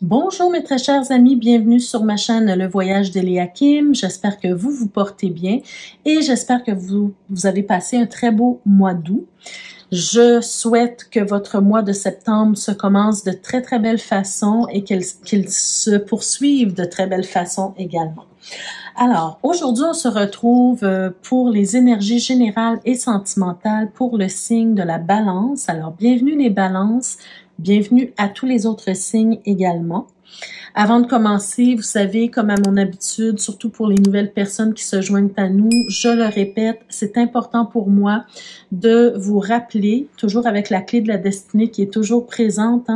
Bonjour mes très chers amis, bienvenue sur ma chaîne Le Voyage d'Eliakim. J'espère que vous vous portez bien et j'espère que vous avez passé un très beau mois d'août. Je souhaite que votre mois de septembre se commence de très très belle façon et qu'il se poursuive de très belle façon également. Alors, aujourd'hui, on se retrouve pour les énergies générales et sentimentales pour le signe de la Balance. Alors, bienvenue les Balances, bienvenue à tous les autres signes également. Avant de commencer, vous savez, comme à mon habitude, surtout pour les nouvelles personnes qui se joignent à nous, je le répète, c'est important pour moi de vous rappeler, toujours avec la clé de la destinée qui est toujours présente,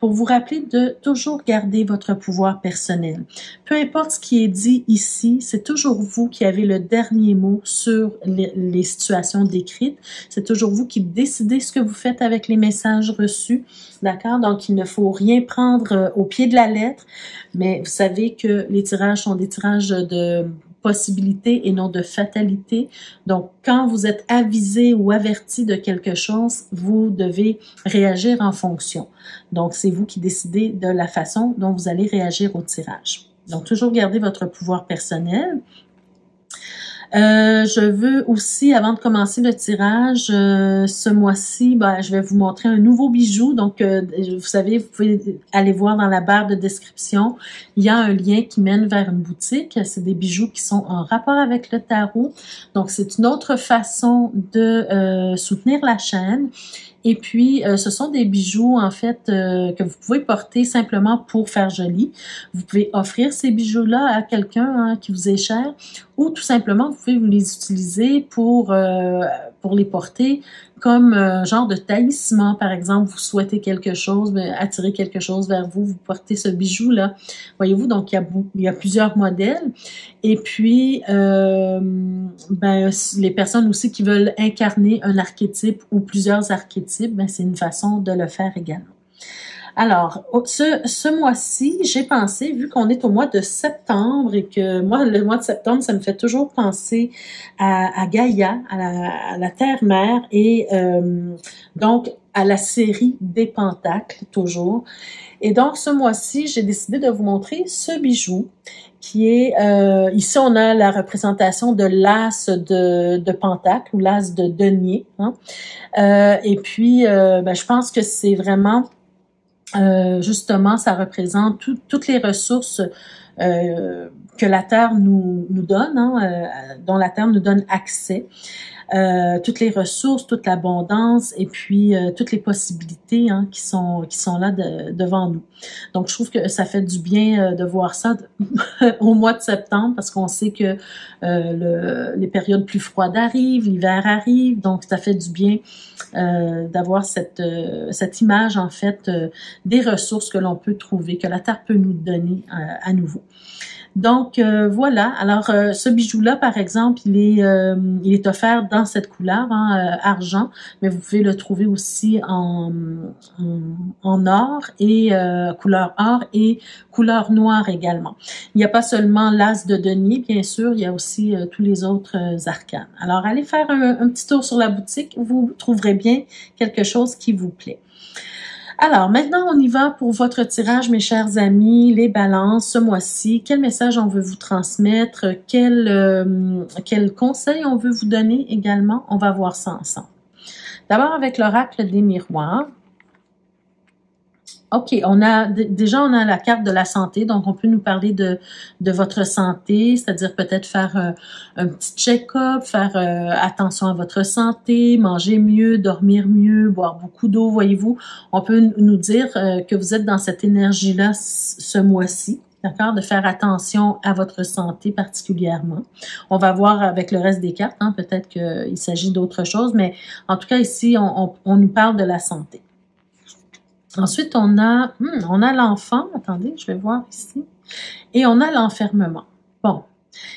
pour vous rappeler de toujours garder votre pouvoir personnel. Peu importe ce qui est dit ici, c'est toujours vous qui avez le dernier mot sur les situations décrites. C'est toujours vous qui décidez ce que vous faites avec les messages reçus. D'accord? Donc, il ne faut rien prendre au pied de la lettre, mais vous savez que les tirages sont des tirages de possibilités et non de fatalité. Donc, quand vous êtes avisé ou averti de quelque chose, vous devez réagir en fonction. Donc, c'est vous qui décidez de la façon dont vous allez réagir au tirage. Donc, toujours garder votre pouvoir personnel. Je veux aussi, avant de commencer le tirage, ce mois-ci, je vais vous montrer un nouveau bijou. Donc, vous savez, vous pouvez aller voir dans la barre de description. Il y a un lien qui mène vers une boutique. C'est des bijoux qui sont en rapport avec le tarot. Donc, c'est une autre façon de soutenir la chaîne. Et puis, ce sont des bijoux, en fait, que vous pouvez porter simplement pour faire joli. Vous pouvez offrir ces bijoux-là à quelqu'un qui vous est cher, ou tout simplement, vous pouvez vous les utiliser pour les porter comme genre de taillissement. Par exemple, vous souhaitez quelque chose, attirer quelque chose vers vous, vous portez ce bijou-là. Voyez-vous, donc il y a plusieurs modèles. Et puis, les personnes aussi qui veulent incarner un archétype ou plusieurs archétypes, c'est une façon de le faire également. Alors, ce mois-ci, j'ai pensé, vu qu'on est au mois de septembre et que moi, le mois de septembre, ça me fait toujours penser à Gaïa, à la Terre-Mère et donc à la série des Pentacles, toujours. Et donc, ce mois-ci, j'ai décidé de vous montrer ce bijou qui est, ici, on a la représentation de l'as de Pentacle ou l'as de denier. Et puis, je pense que c'est vraiment... justement, ça représente toutes les ressources que la Terre nous donne, dont la Terre nous donne accès. Toutes les ressources, toute l'abondance et puis toutes les possibilités qui sont là devant nous. Donc, je trouve que ça fait du bien de voir ça au mois de septembre parce qu'on sait que les périodes plus froides arrivent, l'hiver arrive, donc ça fait du bien d'avoir cette image en fait des ressources que l'on peut trouver, que la Terre peut nous donner à nouveau. Donc, voilà. Alors, ce bijou-là, par exemple, il est offert dans cette couleur, argent, mais vous pouvez le trouver aussi en or et couleur or et couleur noire également. Il n'y a pas seulement l'as de denier, bien sûr, il y a aussi tous les autres arcanes. Alors, allez faire un petit tour sur la boutique, vous trouverez bien quelque chose qui vous plaît. Alors, maintenant, on y va pour votre tirage, mes chers amis, les balances, ce mois-ci. Quel message on veut vous transmettre? Quel conseil on veut vous donner également? On va voir ça ensemble. D'abord, avec l'oracle des miroirs. OK, on a la carte de la santé, donc on peut nous parler de votre santé, c'est-à-dire peut-être faire un petit check-up, faire attention à votre santé, manger mieux, dormir mieux, boire beaucoup d'eau, voyez-vous. On peut nous dire que vous êtes dans cette énergie-là ce mois-ci. D'accord, de faire attention à votre santé particulièrement. On va voir avec le reste des cartes, peut-être qu'il s'agit d'autre chose, mais en tout cas ici, on nous parle de la santé. Ensuite, on a l'enfant. Attendez, je vais voir ici. Et on a l'enfermement. Bon,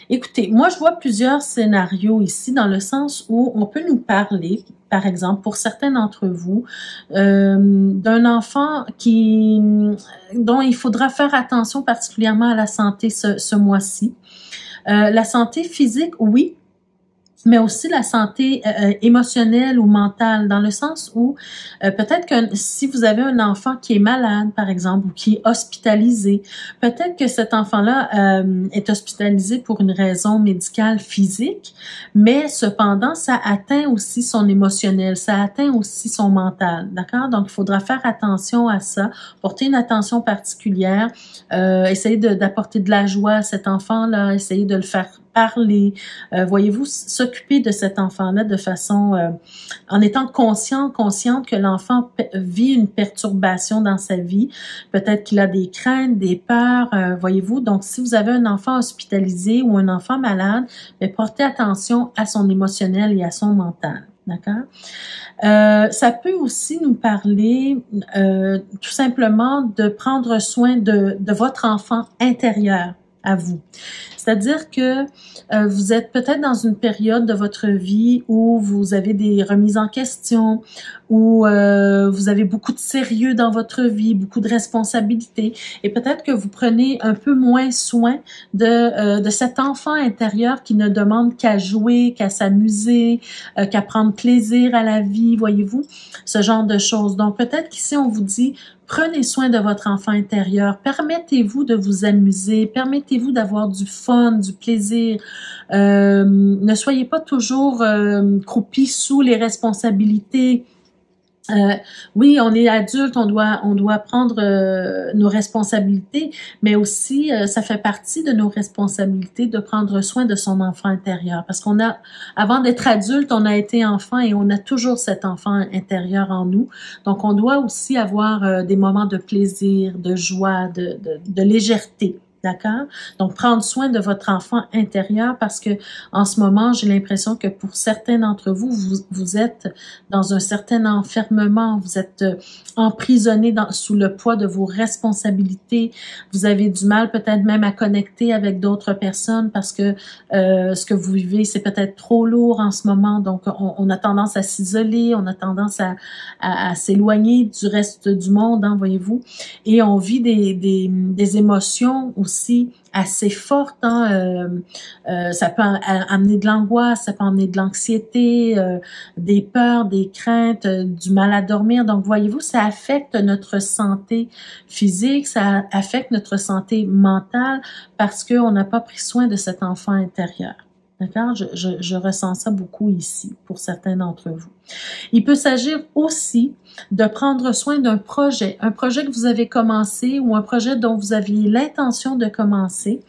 écoutez, moi, je vois plusieurs scénarios ici dans le sens où on peut nous parler, par exemple, pour certains d'entre vous, d'un enfant dont il faudra faire attention particulièrement à la santé ce mois-ci. La santé physique, oui. mais aussi la santé émotionnelle ou mentale, dans le sens où peut-être que si vous avez un enfant qui est malade, par exemple, ou qui est hospitalisé, peut-être que cet enfant-là est hospitalisé pour une raison médicale physique, mais cependant, ça atteint aussi son émotionnel, ça atteint aussi son mental, d'accord? Donc, il faudra faire attention à ça, porter une attention particulière, essayer d'apporter de la joie à cet enfant-là, essayer de le faire parler, voyez-vous, s'occuper de cet enfant-là de façon, en étant consciente que l'enfant vit une perturbation dans sa vie, peut-être qu'il a des craintes, des peurs, voyez-vous, donc si vous avez un enfant hospitalisé ou un enfant malade, mais portez attention à son émotionnel et à son mental. D'accord? Ça peut aussi nous parler tout simplement de prendre soin de votre enfant intérieur à vous. C'est-à-dire que vous êtes peut-être dans une période de votre vie où vous avez des remises en question, où vous avez beaucoup de sérieux dans votre vie, beaucoup de responsabilités, et peut-être que vous prenez un peu moins soin de cet enfant intérieur qui ne demande qu'à jouer, qu'à s'amuser, qu'à prendre plaisir à la vie, voyez-vous, ce genre de choses. Donc peut-être qu'ici on vous dit: prenez soin de votre enfant intérieur, permettez-vous de vous amuser, permettez-vous d'avoir du fun, du plaisir. Ne soyez pas toujours croupis sous les responsabilités. Oui, on est adulte, on doit prendre nos responsabilités, mais aussi ça fait partie de nos responsabilités de prendre soin de son enfant intérieur, parce avant d'être adulte, on a été enfant et on a toujours cet enfant intérieur en nous. Donc, on doit aussi avoir des moments de plaisir, de joie, de légèreté. D'accord? Donc, prendre soin de votre enfant intérieur, parce que en ce moment, j'ai l'impression que pour certains d'entre vous, vous êtes dans un certain enfermement, vous êtes emprisonné sous le poids de vos responsabilités. Vous avez du mal peut-être même à connecter avec d'autres personnes parce que ce que vous vivez, c'est peut-être trop lourd en ce moment. Donc, on a tendance à s'isoler, on a tendance à s'éloigner du reste du monde, hein, voyez-vous. Et on vit des émotions aussi assez fortes. Hein, ça peut amener de l'angoisse, ça peut amener de l'anxiété, des peurs, des craintes, du mal à dormir. Donc, voyez-vous, ça affecte notre santé physique, ça affecte notre santé mentale parce qu'on n'a pas pris soin de cet enfant intérieur. D'accord? Je ressens ça beaucoup ici pour certains d'entre vous. Il peut s'agir aussi de prendre soin d'un projet, un projet que vous avez commencé ou un projet dont vous aviez l'intention de commencer,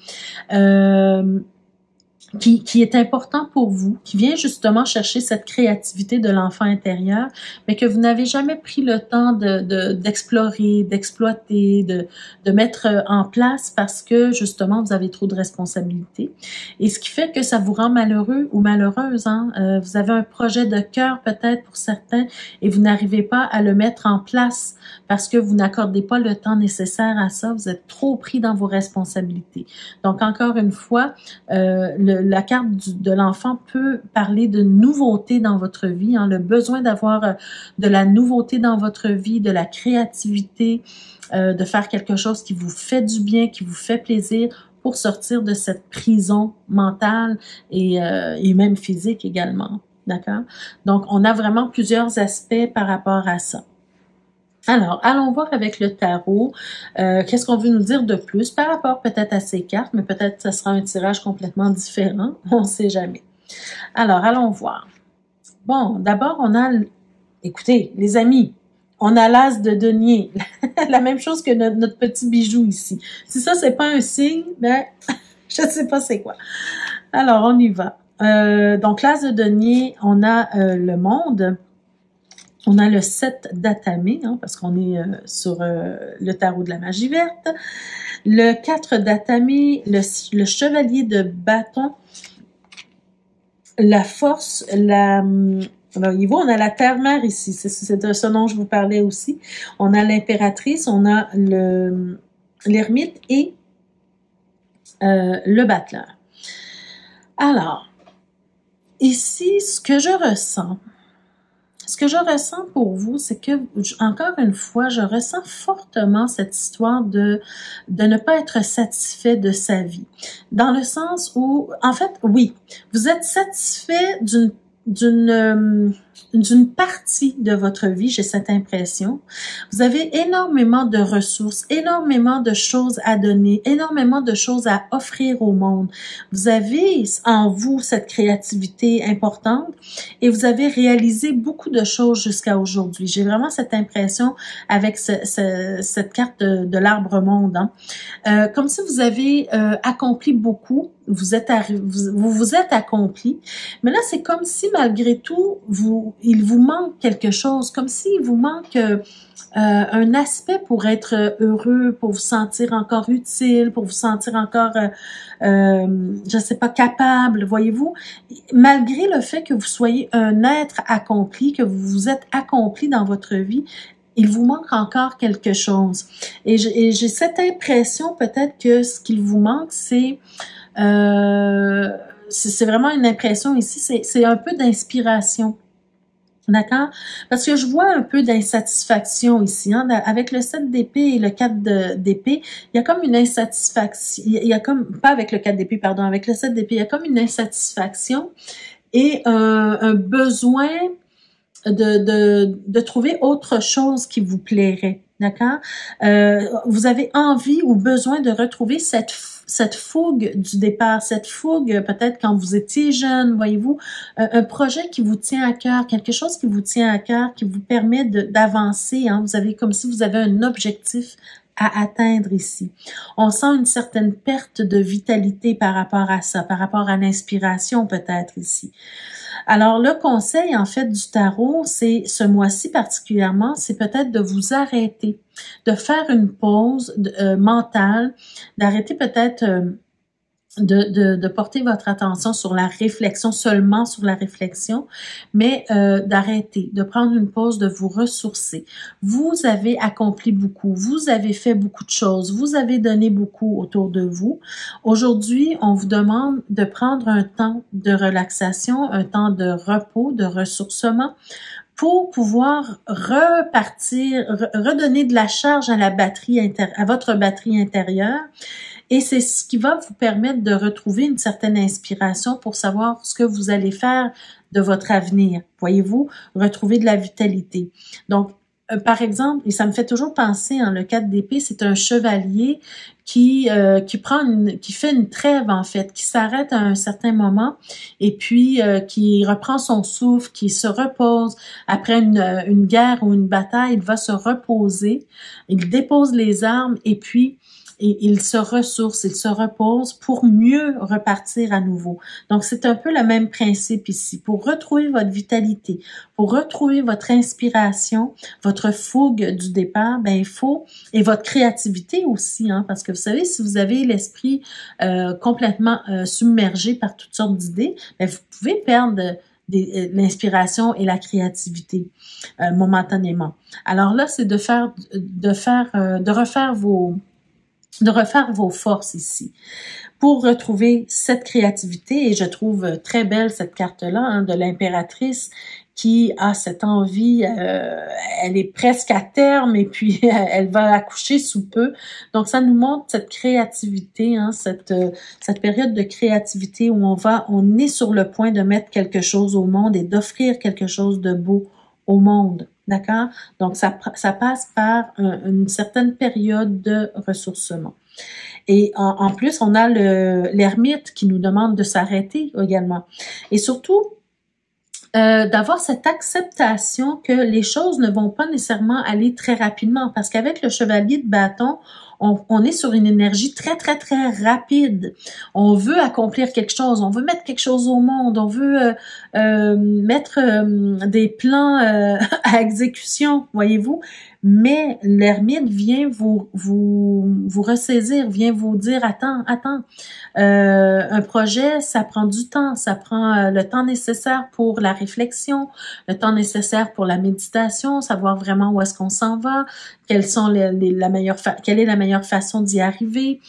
qui est important pour vous, qui vient justement chercher cette créativité de l'enfant intérieur, mais que vous n'avez jamais pris le temps d'explorer, d'exploiter, de mettre en place parce que justement vous avez trop de responsabilités. Et ce qui fait que ça vous rend malheureux ou malheureuse. Hein? Vous avez un projet de cœur peut-être pour certains et vous n'arrivez pas à le mettre en place parce que vous n'accordez pas le temps nécessaire à ça. Vous êtes trop pris dans vos responsabilités. Donc encore une fois, la carte de l'enfant peut parler de nouveauté dans votre vie, hein, le besoin d'avoir de la nouveauté dans votre vie, de la créativité, de faire quelque chose qui vous fait du bien, qui vous fait plaisir pour sortir de cette prison mentale et même physique également. D'accord? Donc, on a vraiment plusieurs aspects par rapport à ça. Alors, allons voir avec le tarot, qu'est-ce qu'on veut nous dire de plus par rapport peut-être à ces cartes, mais peut-être que ce sera un tirage complètement différent, on ne sait jamais. Alors, allons voir. Bon, d'abord, on a, écoutez, les amis, on a l'as de denier, la même chose que notre petit bijou ici. Si ça, c'est pas un signe, ben, je ne sais pas c'est quoi. Alors, on y va. Donc, l'as de denier, on a le monde. On a le 7 d'Atamé, hein, parce qu'on est sur le tarot de la magie verte. Le 4 d'Atamé, le chevalier de bâton, la force, alors, on a la terre-mère ici, c'est de ce dont je vous parlais aussi. On a l'impératrice, on a l'ermite et le battleur. Alors, ici, ce que je ressens, ce que je ressens pour vous, c'est que, encore une fois, je ressens fortement cette histoire de ne pas être satisfait de sa vie. Dans le sens où, en fait, oui, vous êtes satisfait d'une partie de votre vie, j'ai cette impression. Vous avez énormément de ressources, énormément de choses à donner, énormément de choses à offrir au monde. Vous avez en vous cette créativité importante et vous avez réalisé beaucoup de choses jusqu'à aujourd'hui. J'ai vraiment cette impression avec cette carte de l'arbre monde, hein. Comme si vous avez accompli beaucoup. Vous vous êtes accompli, mais là c'est comme si malgré tout il vous manque quelque chose, comme s'il vous manque un aspect pour être heureux, pour vous sentir encore utile, pour vous sentir encore je sais pas, capable, voyez-vous, malgré le fait que vous soyez un être accompli, que vous vous êtes accompli dans votre vie, il vous manque encore quelque chose. Et j'ai cette impression peut-être que ce qu'il vous manque, c'est vraiment une impression ici, c'est un peu d'inspiration. D'accord? Parce que je vois un peu d'insatisfaction ici, hein? Avec le 7 d'épée et le 4 d'épée, il y a comme une insatisfaction, il y a comme, pas avec le 4 d'épée, pardon, avec le 7 d'épée, il y a comme une insatisfaction et un besoin de trouver autre chose qui vous plairait. D'accord? Vous avez envie ou besoin de retrouver cette fougue du départ, cette fougue peut-être quand vous étiez jeune, voyez-vous, un projet qui vous tient à cœur, quelque chose qui vous tient à cœur, qui vous permet d'avancer, hein. Vous avez comme si vous avez un objectif à atteindre ici. On sent une certaine perte de vitalité par rapport à ça, par rapport à l'inspiration peut-être ici. Alors, le conseil, en fait, du tarot, c'est, ce mois-ci particulièrement, c'est peut-être de vous arrêter, de faire une pause mentale, d'arrêter peut-être de porter votre attention sur la réflexion, seulement sur la réflexion, mais d'arrêter, de prendre une pause, de vous ressourcer. Vous avez accompli beaucoup, vous avez fait beaucoup de choses, vous avez donné beaucoup autour de vous. Aujourd'hui, on vous demande de prendre un temps de relaxation, un temps de repos, de ressourcement, pour pouvoir repartir, redonner de la charge à la batterie à votre batterie intérieure. Et c'est ce qui va vous permettre de retrouver une certaine inspiration pour savoir ce que vous allez faire de votre avenir. Voyez-vous, retrouver de la vitalité. Donc, par exemple, et ça me fait toujours penser, hein, le 4 d'épée, c'est un chevalier qui fait une trêve en fait, qui s'arrête à un certain moment et puis qui reprend son souffle, qui se repose après une guerre ou une bataille, il va se reposer, il dépose les armes et puis il se ressource, il se repose pour mieux repartir à nouveau. Donc, c'est un peu le même principe ici. Pour retrouver votre vitalité, pour retrouver votre inspiration, votre fougue du départ, ben il faut, et votre créativité aussi, hein, parce que vous savez, si vous avez l'esprit complètement submergé par toutes sortes d'idées, ben vous pouvez perdre l'inspiration et la créativité momentanément. Alors là, c'est de refaire vos forces ici pour retrouver cette créativité. Et je trouve très belle cette carte-là, hein, de l'impératrice qui a cette envie, elle est presque à terme et puis elle va accoucher sous peu. Donc ça nous montre cette créativité, hein, cette période de créativité où on est sur le point de mettre quelque chose au monde et d'offrir quelque chose de beau au monde. D'accord? Donc, ça passe par une certaine période de ressourcement. Et en plus, on a l'ermite qui nous demande de s'arrêter également. Et surtout, d'avoir cette acceptation que les choses ne vont pas nécessairement aller très rapidement. Parce qu'avec le chevalier de bâton, on est sur une énergie très, très, très rapide. On veut accomplir quelque chose, on veut mettre quelque chose au monde, on veut mettre des plans à exécution, voyez-vous. Mais l'ermite vient vous ressaisir, vient vous dire, attends, un projet, ça prend du temps, ça prend le temps nécessaire pour la réflexion, le temps nécessaire pour la méditation, savoir vraiment où est-ce qu'on s'en va, quelle est la meilleure meilleure façon d'y arriver.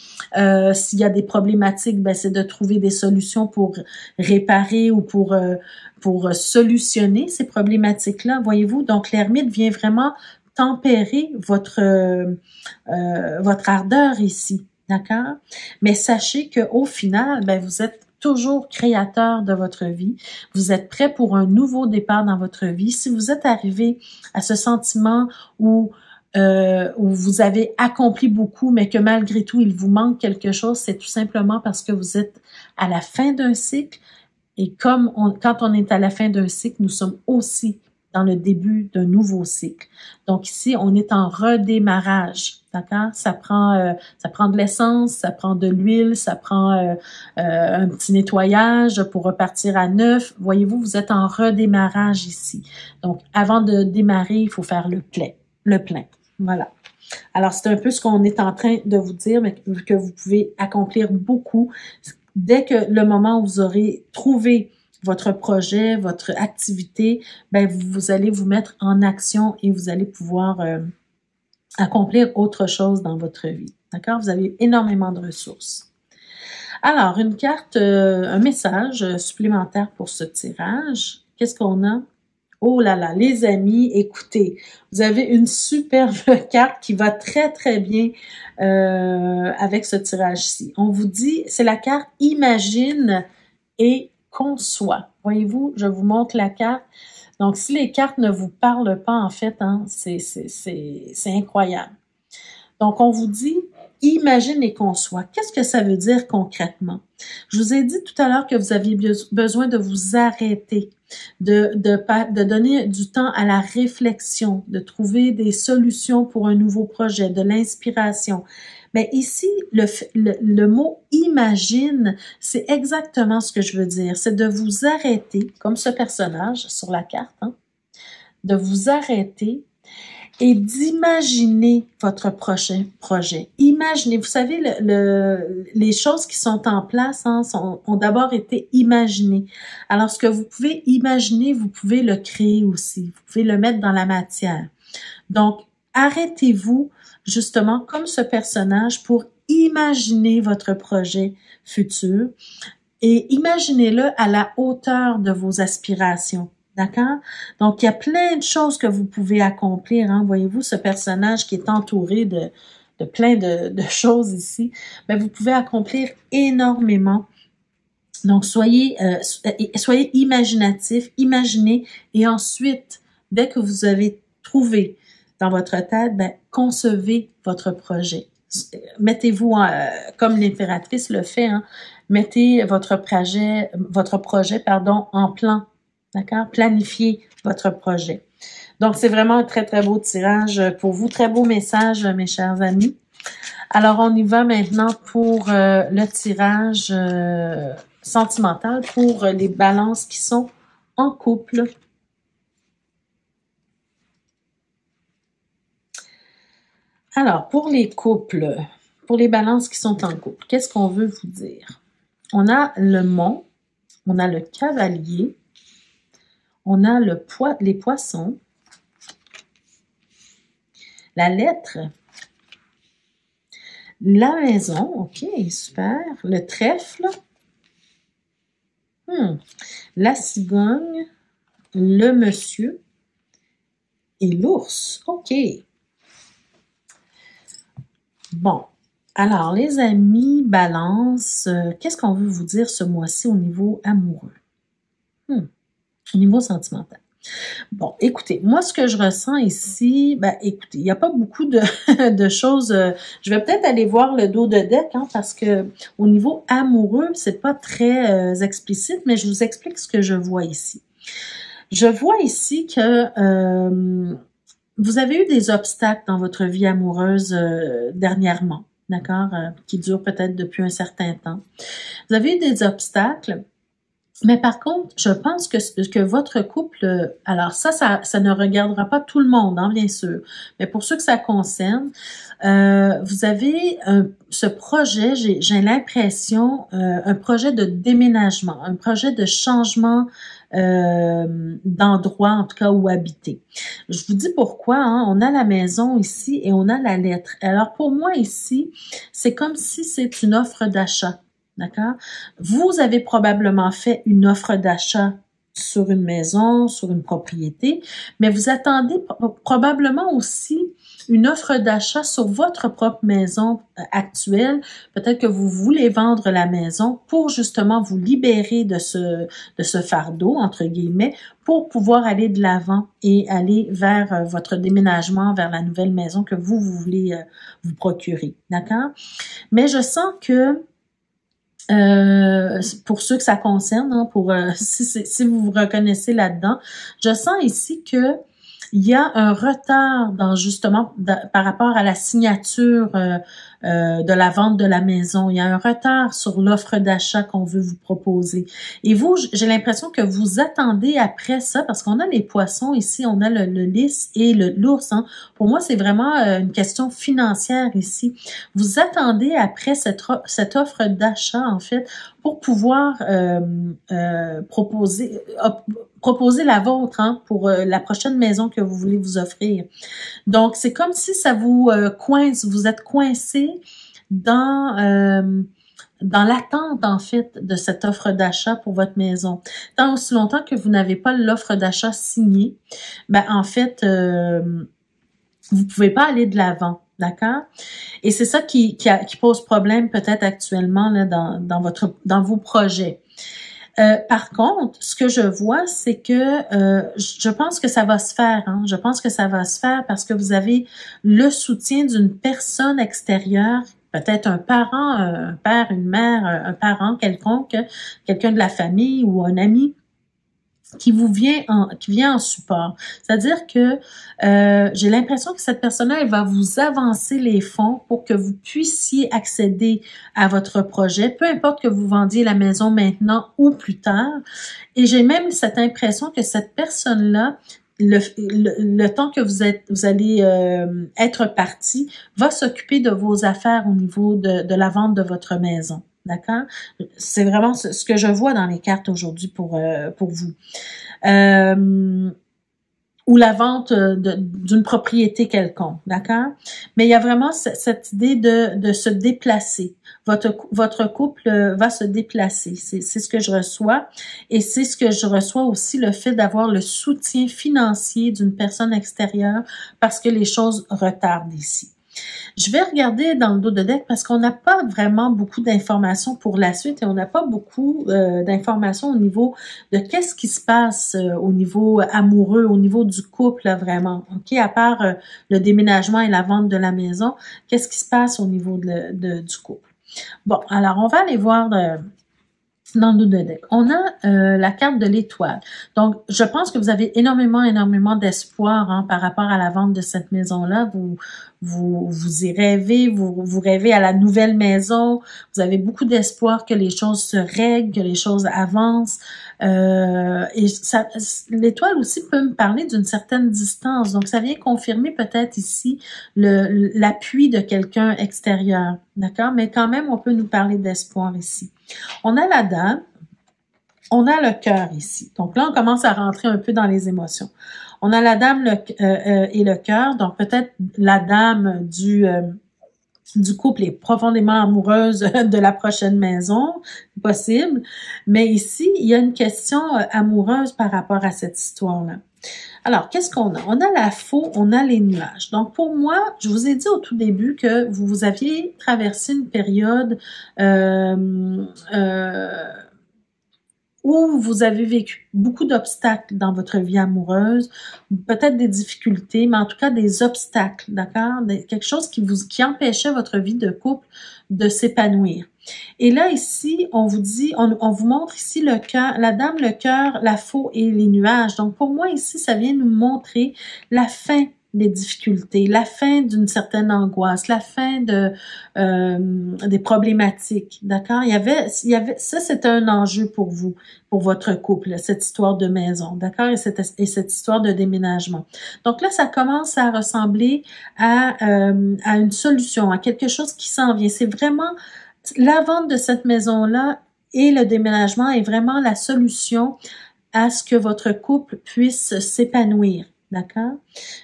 S'il y a des problématiques, ben, c'est de trouver des solutions pour réparer ou pour solutionner ces problématiques-là, voyez-vous. Donc, l'ermite vient vraiment tempérer votre ardeur ici, d'accord? Mais sachez qu'au final, ben, vous êtes toujours créateur de votre vie. Vous êtes prêt pour un nouveau départ dans votre vie. Si vous êtes arrivé à ce sentiment où vous avez accompli beaucoup, mais que malgré tout, il vous manque quelque chose, c'est tout simplement parce que vous êtes à la fin d'un cycle. Et quand on est à la fin d'un cycle, nous sommes aussi dans le début d'un nouveau cycle. Donc ici, on est en redémarrage, d'accord? Ça prend de l'essence, ça prend de l'huile, ça prend un petit nettoyage pour repartir à neuf. Voyez-vous, vous êtes en redémarrage ici. Donc, avant de démarrer, il faut faire le plein. Voilà. Alors, c'est un peu ce qu'on est en train de vous dire, mais que vous pouvez accomplir beaucoup dès que le moment où vous aurez trouvé votre projet, votre activité, ben vous allez vous mettre en action et vous allez pouvoir accomplir autre chose dans votre vie. D'accord? Vous avez énormément de ressources. Alors, une carte, un message supplémentaire pour ce tirage. Qu'est-ce qu'on a? Oh là là, les amis, écoutez, vous avez une superbe carte qui va très, très bien avec ce tirage-ci. On vous dit, c'est la carte « Imagine et conçoit ». Voyez-vous, je vous montre la carte. Donc, si les cartes ne vous parlent pas, en fait, hein, c'est incroyable. Donc, on vous dit « Imagine et conçoit ». Qu'est-ce que ça veut dire concrètement? Je vous ai dit tout à l'heure que vous aviez besoin de vous arrêter, de donner du temps à la réflexion, de trouver des solutions pour un nouveau projet, de l'inspiration. Mais ici, le mot « imagine », c'est exactement ce que je veux dire. C'est de vous arrêter, comme ce personnage sur la carte, hein, de vous arrêter et d'imaginer votre prochain projet. Imaginez, vous savez, les choses qui sont en place hein, ont d'abord été imaginées. Alors, ce que vous pouvez imaginer, vous pouvez le créer aussi. Vous pouvez le mettre dans la matière. Donc, arrêtez-vous justement comme ce personnage pour imaginer votre projet futur et imaginez-le à la hauteur de vos aspirations. D'accord? Donc, il y a plein de choses que vous pouvez accomplir. Hein? Voyez-vous, ce personnage qui est entouré de plein de choses ici, mais vous pouvez accomplir énormément. Donc, soyez imaginatif, imaginez, et ensuite, dès que vous avez trouvé dans votre tête, ben, concevez votre projet. Mettez-vous, comme l'impératrice le fait, hein, mettez votre projet, en plan. D'accord? Planifiez votre projet. Donc, c'est vraiment un très, très beau tirage pour vous. Très beau message, mes chers amis. Alors, on y va maintenant pour le tirage sentimental pour les balances qui sont en couple. Alors, pour les couples, pour les balances qui sont en couple, qu'est-ce qu'on veut vous dire? On a le mont, on a le cavalier, on a les poissons, la lettre, la maison, ok, super, le trèfle, la cigogne, le monsieur et l'ours, ok. Bon, alors les amis, balance, qu'est-ce qu'on veut vous dire ce mois-ci au niveau amoureux? Au niveau sentimental. Bon, écoutez, moi, ce que je ressens ici, ben, écoutez, il n'y a pas beaucoup de choses. Je vais peut-être aller voir le dos de deck, hein, parce que au niveau amoureux, c'est pas très explicite, mais je vous explique ce que je vois ici. Je vois ici que vous avez eu des obstacles dans votre vie amoureuse dernièrement, d'accord, qui durent peut-être depuis un certain temps. Vous avez eu des obstacles. Mais par contre, je pense que votre couple, alors ça ne regardera pas tout le monde, hein, bien sûr, mais pour ceux que ça concerne, vous avez ce projet, j'ai l'impression, un projet de déménagement, un projet de changement d'endroit, en tout cas, où habiter. Je vous dis pourquoi, hein, on a la maison ici et on a la lettre. Alors, pour moi, ici, c'est comme si c'est une offre d'achat, d'accord? Vous avez probablement fait une offre d'achat sur une maison, sur une propriété, mais vous attendez probablement aussi une offre d'achat sur votre propre maison actuelle. Peut-être que vous voulez vendre la maison pour justement vous libérer de ce fardeau, entre guillemets, pour pouvoir aller de l'avant et aller vers votre déménagement, vers la nouvelle maison que vous voulez vous procurer. D'accord? Mais je sens que pour ceux que ça concerne, hein, si vous vous reconnaissez là-dedans, je sens ici que il y a un retard dans justement par rapport à la signature de la vente de la maison. Il y a un retard sur l'offre d'achat qu'on veut vous proposer. Et vous, j'ai l'impression que vous attendez après ça, parce qu'on a les poissons ici, on a le lys et l'ours. Hein. Pour moi, c'est vraiment une question financière ici. Vous attendez après cette offre d'achat, en fait, pour pouvoir proposer la vôtre, hein, pour la prochaine maison que vous voulez vous offrir. Donc, c'est comme si ça vous coince, vous êtes coincé dans l'attente, en fait, de cette offre d'achat pour votre maison. Tant aussi longtemps que vous n'avez pas l'offre d'achat signée, ben en fait, vous pouvez pas aller de l'avant. D'accord? Et c'est ça qui pose problème peut-être actuellement là, dans vos projets. Par contre, ce que je vois, c'est que je pense que ça va se faire. Hein? Je pense que ça va se faire parce que vous avez le soutien d'une personne extérieure, peut-être un parent, un père, une mère, un parent quelconque, quelqu'un de la famille ou un ami qui vient en support. C'est-à-dire que j'ai l'impression que cette personne-là, elle va vous avancer les fonds pour que vous puissiez accéder à votre projet, peu importe que vous vendiez la maison maintenant ou plus tard. Et j'ai même cette impression que cette personne-là, le temps que vous allez être parti, va s'occuper de vos affaires au niveau de la vente de votre maison. D'accord? C'est vraiment ce que je vois dans les cartes aujourd'hui pour vous. Ou la vente d'une propriété quelconque, d'accord? Mais il y a vraiment cette idée de se déplacer. Votre couple va se déplacer. C'est ce que je reçois. Et c'est ce que je reçois aussi, le fait d'avoir le soutien financier d'une personne extérieure parce que les choses retardent ici. Je vais regarder dans le dos de deck parce qu'on n'a pas vraiment beaucoup d'informations pour la suite et on n'a pas beaucoup d'informations au niveau de qu'est-ce qui se passe au niveau amoureux, au niveau du couple là, vraiment. Ok, à part le déménagement et la vente de la maison, qu'est-ce qui se passe au niveau du couple? Bon, alors on va aller voir dans le dos de deck. On a la carte de l'étoile. Donc, je pense que vous avez énormément d'espoir hein, par rapport à la vente de cette maison-là. Vous y rêvez, vous rêvez à la nouvelle maison. Vous avez beaucoup d'espoir que les choses se règlent, que les choses avancent. Et l'étoile aussi peut me parler d'une certaine distance. Donc, ça vient confirmer peut-être ici l'appui de quelqu'un extérieur. D'accord? Mais quand même, on peut nous parler d'espoir ici. On a la dame, on a le cœur ici. Donc là, on commence à rentrer un peu dans les émotions. On a la dame et le cœur. Donc peut-être la dame du couple est profondément amoureuse de la prochaine maison, possible. Mais ici, il y a une question amoureuse par rapport à cette histoire-là. Alors, qu'est-ce qu'on a? On a la faux, on a les nuages. Donc, pour moi, je vous ai dit au tout début que vous aviez traversé une période où vous avez vécu beaucoup d'obstacles dans votre vie amoureuse, peut-être des difficultés, mais en tout cas des obstacles, d'accord? Quelque chose qui empêchait votre vie de couple de s'épanouir. Et là, ici, on vous dit, on vous montre ici le cœur, la dame, le cœur, la faux et les nuages. Donc, pour moi, ici, ça vient nous montrer la fin des difficultés, la fin d'une certaine angoisse, la fin des problématiques, d'accord? Il y avait ça, c'était un enjeu pour vous, pour votre couple, cette histoire de maison, d'accord? Et cette histoire de déménagement. Donc là, ça commence à ressembler à une solution, à quelque chose qui s'en vient. C'est vraiment la vente de cette maison-là et le déménagement est vraiment la solution à ce que votre couple puisse s'épanouir. D'accord?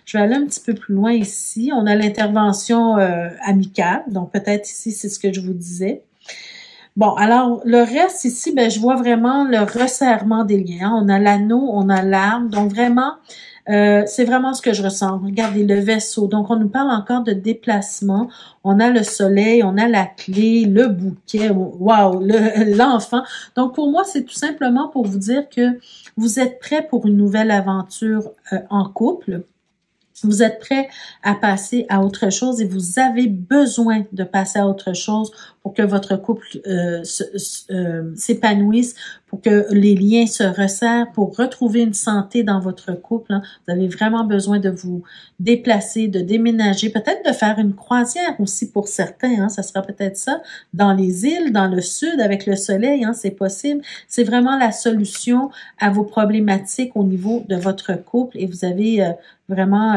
Je vais aller un petit peu plus loin ici. On a l'intervention amicale. Donc, peut-être ici, c'est ce que je vous disais. Bon, alors, le reste ici, ben, je vois vraiment le resserrement des liens. On a l'anneau, on a l'arme. Donc, vraiment, c'est vraiment ce que je ressens. Regardez, le vaisseau. Donc, on nous parle encore de déplacement. On a le soleil, on a la clé, le bouquet, wow, l'enfant. Donc, pour moi, c'est tout simplement pour vous dire que vous êtes prêts pour une nouvelle aventure en couple. Vous êtes prêt à passer à autre chose et vous avez besoin de passer à autre chose pour que votre couple s'épanouisse, pour que les liens se resserrent, pour retrouver une santé dans votre couple. Hein. Vous avez vraiment besoin de vous déplacer, de déménager, peut-être de faire une croisière aussi pour certains. Hein, ça sera peut-être ça, dans les îles, dans le sud, avec le soleil, hein, c'est possible. C'est vraiment la solution à vos problématiques au niveau de votre couple et vous avez vraiment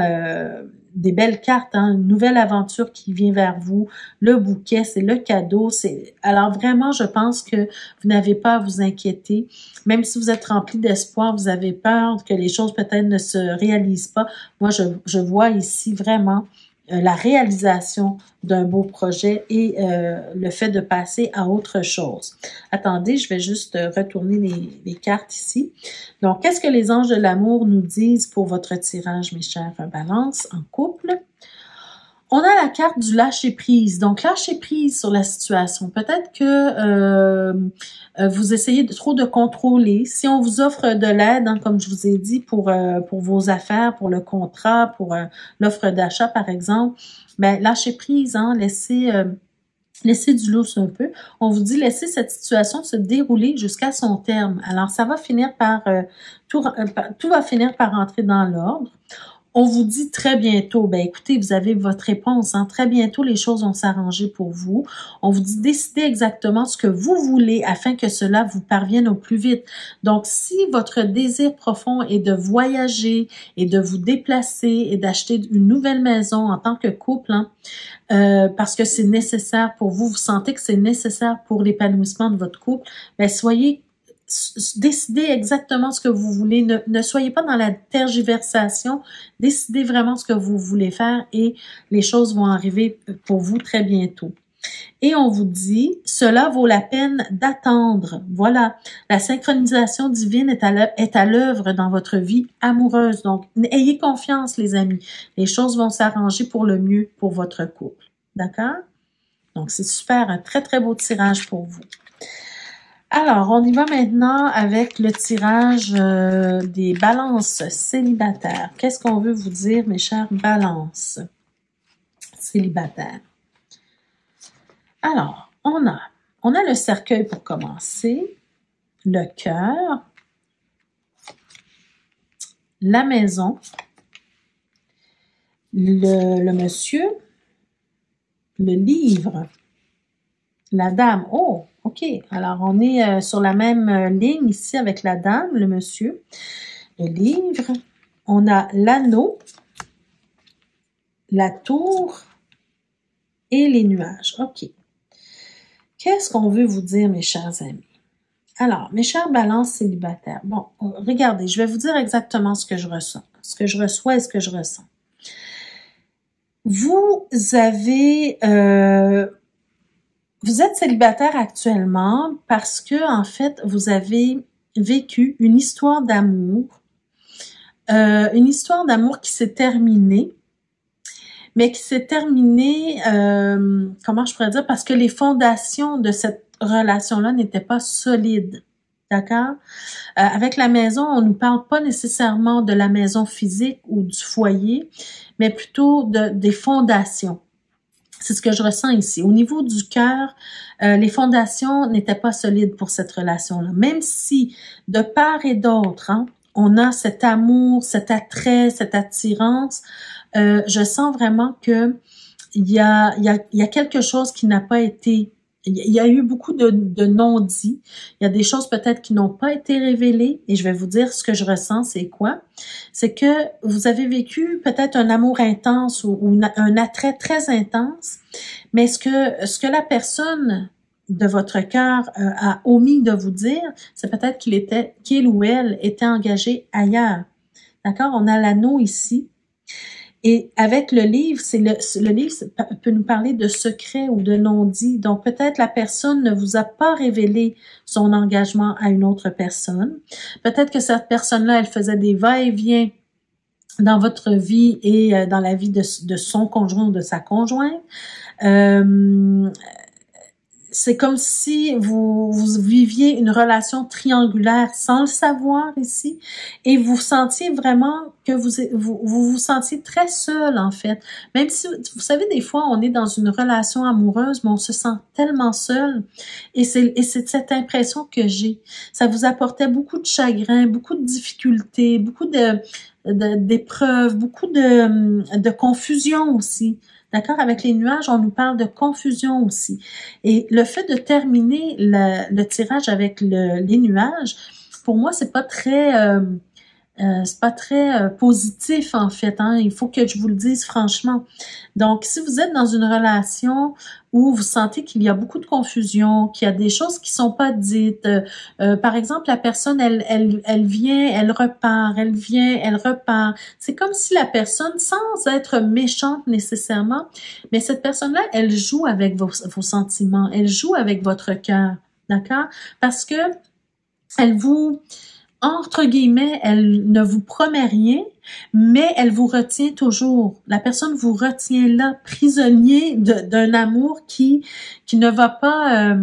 des belles cartes, hein, une nouvelle aventure qui vient vers vous, le bouquet, c'est le cadeau. Alors vraiment, je pense que vous n'avez pas à vous inquiéter. Même si vous êtes rempli d'espoir, vous avez peur que les choses peut-être ne se réalisent pas. Moi, je vois ici vraiment la réalisation d'un beau projet et le fait de passer à autre chose. Attendez, je vais juste retourner les cartes ici. Donc, qu'est-ce que les anges de l'amour nous disent pour votre tirage, mes chers Balance en couple? On a la carte du lâcher-prise. Donc, lâcher-prise sur la situation. Peut-être que vous essayez trop de contrôler. Si on vous offre de l'aide, hein, comme je vous ai dit, pour vos affaires, pour le contrat, pour l'offre d'achat, par exemple, ben lâcher-prise, hein, laissez du lousse un peu. On vous dit laissez cette situation se dérouler jusqu'à son terme. Alors, ça va finir par tout va finir par rentrer dans l'ordre. On vous dit très bientôt, ben écoutez, vous avez votre réponse, hein, très bientôt les choses vont s'arranger pour vous. On vous dit décidez exactement ce que vous voulez afin que cela vous parvienne au plus vite. Donc, si votre désir profond est de voyager et de vous déplacer et d'acheter une nouvelle maison en tant que couple, hein, parce que c'est nécessaire pour vous, vous sentez que c'est nécessaire pour l'épanouissement de votre couple, ben décidez exactement ce que vous voulez. Ne soyez pas dans la tergiversation. Décidez vraiment ce que vous voulez faire et les choses vont arriver pour vous très bientôt. Et on vous dit, cela vaut la peine d'attendre. Voilà, la synchronisation divine est à l'œuvre dans votre vie amoureuse. Donc, ayez confiance, les amis. Les choses vont s'arranger pour le mieux pour votre couple. D'accord? Donc, c'est super, un très, très beau tirage pour vous. Alors, on y va maintenant avec le tirage des balances célibataires. Qu'est-ce qu'on veut vous dire, mes chères balances célibataires? Alors, on a le cercueil pour commencer, le cœur, la maison, le monsieur, le livre, la dame. Oh! OK, alors on est sur la même ligne ici avec la dame, le monsieur, le livre. On a l'anneau, la tour et les nuages. OK. Qu'est-ce qu'on veut vous dire, mes chers amis? Alors, mes chères balances célibataires. Bon, regardez, je vais vous dire exactement ce que je ressens, ce que je reçois et ce que je ressens. Vous avez... Vous êtes célibataire actuellement parce que, en fait, vous avez vécu une histoire d'amour qui s'est terminée, mais qui s'est terminée, comment je pourrais dire, parce que les fondations de cette relation-là n'étaient pas solides. D'accord? Avec la maison, on ne parle pas nécessairement de la maison physique ou du foyer, mais plutôt des fondations. C'est ce que je ressens ici. Au niveau du cœur, les fondations n'étaient pas solides pour cette relation-là. Même si, de part et d'autre, hein, on a cet amour, cet attrait, cette attirance, je sens vraiment que il y a quelque chose qui n'a pas été... Il y a eu beaucoup de non-dits. Il y a des choses peut-être qui n'ont pas été révélées. Et je vais vous dire ce que je ressens, c'est quoi? C'est que vous avez vécu peut-être un amour intense ou un attrait très intense. Mais ce que la personne de votre cœur a omis de vous dire, c'est peut-être qu'il ou elle était engagé ailleurs. D'accord? On a l'anneau ici. Et avec le livre, le livre peut nous parler de secrets ou de non-dits. Donc, peut-être la personne ne vous a pas révélé son engagement à une autre personne. Peut-être que cette personne-là, elle faisait des va-et-vient dans votre vie et dans la vie de son conjoint ou de sa conjointe. C'est comme si vous viviez une relation triangulaire sans le savoir ici et vous sentiez vraiment que vous sentiez très seul en fait. Même si, vous savez, des fois, on est dans une relation amoureuse, mais on se sent tellement seul et c'est cette impression que j'ai. Ça vous apportait beaucoup de chagrin, beaucoup de difficultés, beaucoup d'épreuves, beaucoup de confusion aussi. D'accord? Avec les nuages, on nous parle de confusion aussi. Et le fait de terminer le tirage avec les nuages, pour moi, c'est pas très positif en fait. Hein? Il faut que je vous le dise franchement. Donc, si vous êtes dans une relation où vous sentez qu'il y a beaucoup de confusion, qu'il y a des choses qui sont pas dites, par exemple, la personne, elle vient, elle repart, elle vient, elle repart. C'est comme si la personne, sans être méchante nécessairement, mais cette personne-là, elle joue avec vos sentiments, elle joue avec votre cœur, d'accord? Parce que elle vous, entre guillemets, elle ne vous promet rien, mais elle vous retient toujours. La personne vous retient là, prisonnier d'un amour qui ne va pas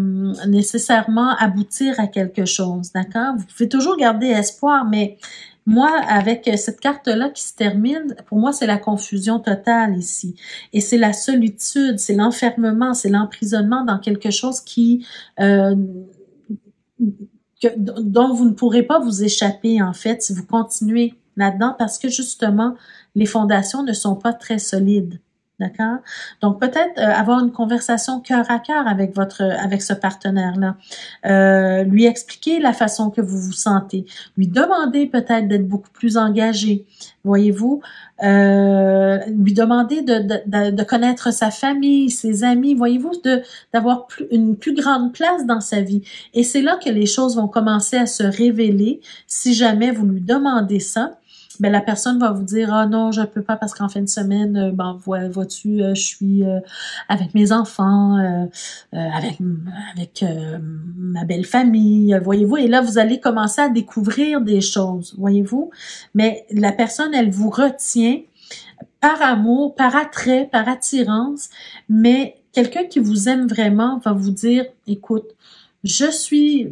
nécessairement aboutir à quelque chose, d'accord? Vous pouvez toujours garder espoir, mais moi, avec cette carte-là qui se termine, pour moi, c'est la confusion totale ici. Et c'est la solitude, c'est l'enfermement, c'est l'emprisonnement dans quelque chose dont vous ne pourrez pas vous échapper, en fait, si vous continuez là-dedans, parce que, justement, les fondations ne sont pas très solides. D'accord? Donc, peut-être avoir une conversation cœur à cœur avec ce partenaire-là. Lui expliquer la façon que vous vous sentez. Lui demander peut-être d'être beaucoup plus engagé. Voyez-vous? Lui demander de connaître sa famille, ses amis. Voyez-vous? D'avoir une plus grande place dans sa vie. Et c'est là que les choses vont commencer à se révéler si jamais vous lui demandez ça. Ben la personne va vous dire ah non, je peux pas parce qu'en fin de semaine vois-tu je suis avec mes enfants avec ma belle famille, voyez-vous, et là vous allez commencer à découvrir des choses, voyez-vous, mais la personne elle vous retient par amour, par attrait, par attirance, mais quelqu'un qui vous aime vraiment va vous dire écoute,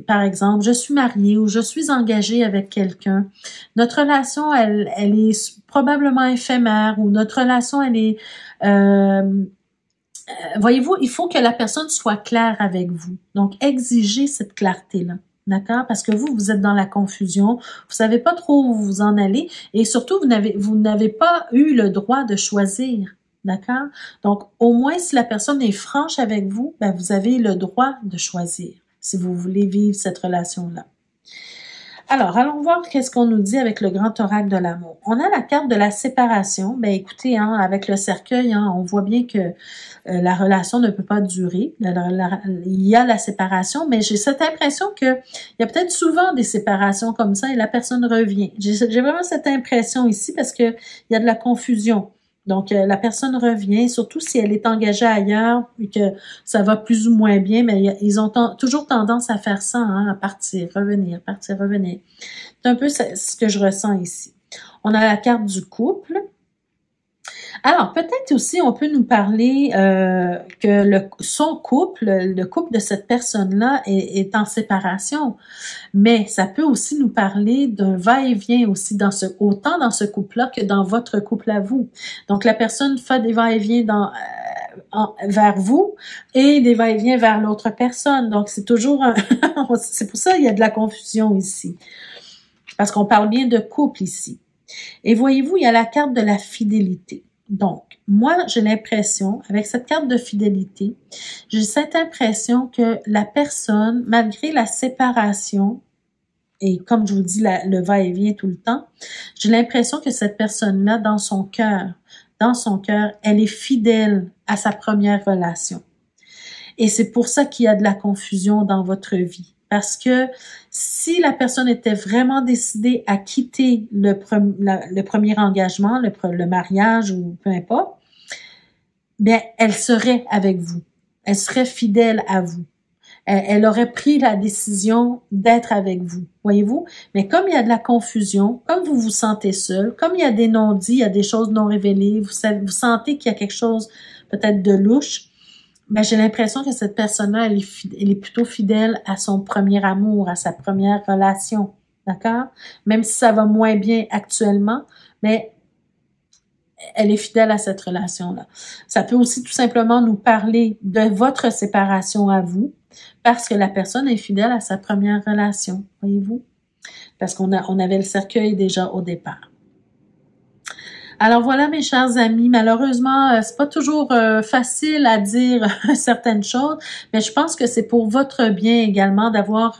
par exemple, je suis mariée ou je suis engagée avec quelqu'un. Notre relation, elle est probablement éphémère ou notre relation, elle est... voyez-vous, il faut que la personne soit claire avec vous. Donc, exigez cette clarté-là. D'accord? Parce que vous êtes dans la confusion, vous savez pas trop où vous en allez et surtout, vous n'avez pas eu le droit de choisir. D'accord? Donc, au moins, si la personne est franche avec vous, ben, vous avez le droit de choisir si vous voulez vivre cette relation-là. Alors, allons voir qu'est-ce qu'on nous dit avec le grand oracle de l'amour. On a la carte de la séparation. Ben, écoutez, hein, avec le cercueil, hein, on voit bien que la relation ne peut pas durer. Il y a la séparation, mais j'ai cette impression que il y a peut-être souvent des séparations comme ça et la personne revient. J'ai vraiment cette impression ici parce que il y a de la confusion. Donc, la personne revient, surtout si elle est engagée ailleurs et que ça va plus ou moins bien, mais ils ont toujours tendance à faire ça, hein, à partir, revenir, partir, revenir. C'est un peu ce que je ressens ici. On a la carte du couple. Alors, peut-être aussi, on peut nous parler que son couple, le couple de cette personne-là est en séparation, mais ça peut aussi nous parler d'un va-et-vient aussi autant dans ce couple-là que dans votre couple à vous. Donc, la personne fait des va-et-vient vers vous et des va-et-vient vers l'autre personne. Donc, c'est toujours c'est pour ça qu'il y a de la confusion ici, parce qu'on parle bien de couple ici. Et voyez-vous, il y a la carte de la fidélité. Donc, moi, j'ai l'impression, avec cette carte de fidélité, j'ai cette impression que la personne, malgré la séparation, et comme je vous dis, le va-et-vient tout le temps, j'ai l'impression que cette personne-là, dans son cœur, elle est fidèle à sa première relation. Et c'est pour ça qu'il y a de la confusion dans votre vie. Parce que si la personne était vraiment décidée à quitter le premier engagement, le mariage ou peu importe, bien, elle serait avec vous. Elle serait fidèle à vous. Elle aurait pris la décision d'être avec vous, voyez-vous? Mais comme il y a de la confusion, comme vous vous sentez seul, comme il y a des non-dits, il y a des choses non révélées, vous sentez qu'il y a quelque chose peut-être de louche, ben j'ai l'impression que cette personne-là, elle est plutôt fidèle à son premier amour, à sa première relation, d'accord? Même si ça va moins bien actuellement, mais elle est fidèle à cette relation-là. Ça peut aussi tout simplement nous parler de votre séparation à vous, parce que la personne est fidèle à sa première relation, voyez-vous? Parce on avait le cercueil déjà au départ. Alors voilà, mes chers amis, malheureusement, c'est pas toujours facile à dire certaines choses, mais je pense que c'est pour votre bien également d'avoir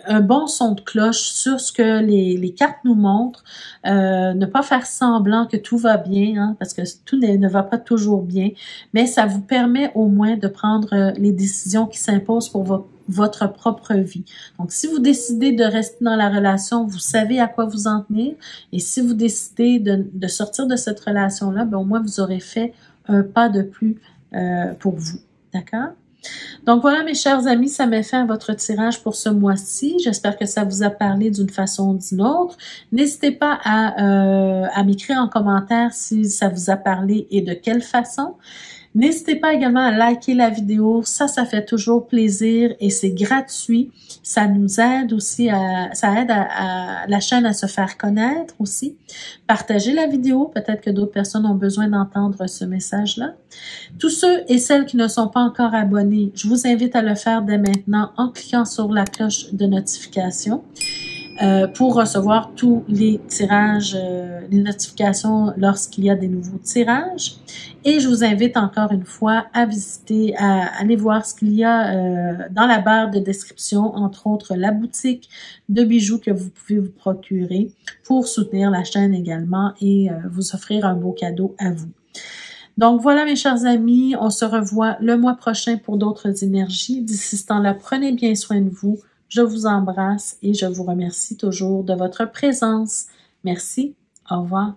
un bon son de cloche sur ce que les cartes nous montrent, ne pas faire semblant que tout va bien, hein, parce que tout ne va pas toujours bien, mais ça vous permet au moins de prendre les décisions qui s'imposent pour votre propre vie. Donc, si vous décidez de rester dans la relation, vous savez à quoi vous en tenir, et si vous décidez de sortir de cette relation-là, ben, au moins vous aurez fait un pas de plus pour vous, d'accord? Donc voilà, mes chers amis, ça met fin à votre tirage pour ce mois-ci. J'espère que ça vous a parlé d'une façon ou d'une autre. N'hésitez pas à m'écrire en commentaire si ça vous a parlé et de quelle façon. N'hésitez pas également à liker la vidéo, ça fait toujours plaisir et c'est gratuit. Ça nous aide aussi ça aide à la chaîne à se faire connaître aussi. Partagez la vidéo, peut-être que d'autres personnes ont besoin d'entendre ce message-là. Tous ceux et celles qui ne sont pas encore abonnés, je vous invite à le faire dès maintenant en cliquant sur la cloche de notification. Pour recevoir tous les tirages, les notifications lorsqu'il y a des nouveaux tirages. Et je vous invite encore une fois à visiter, à aller voir ce qu'il y a dans la barre de description, entre autres la boutique de bijoux que vous pouvez vous procurer pour soutenir la chaîne également et vous offrir un beau cadeau à vous. Donc voilà mes chers amis, on se revoit le mois prochain pour d'autres énergies. D'ici ce temps-là, prenez bien soin de vous. Je vous embrasse et je vous remercie toujours de votre présence. Merci. Au revoir.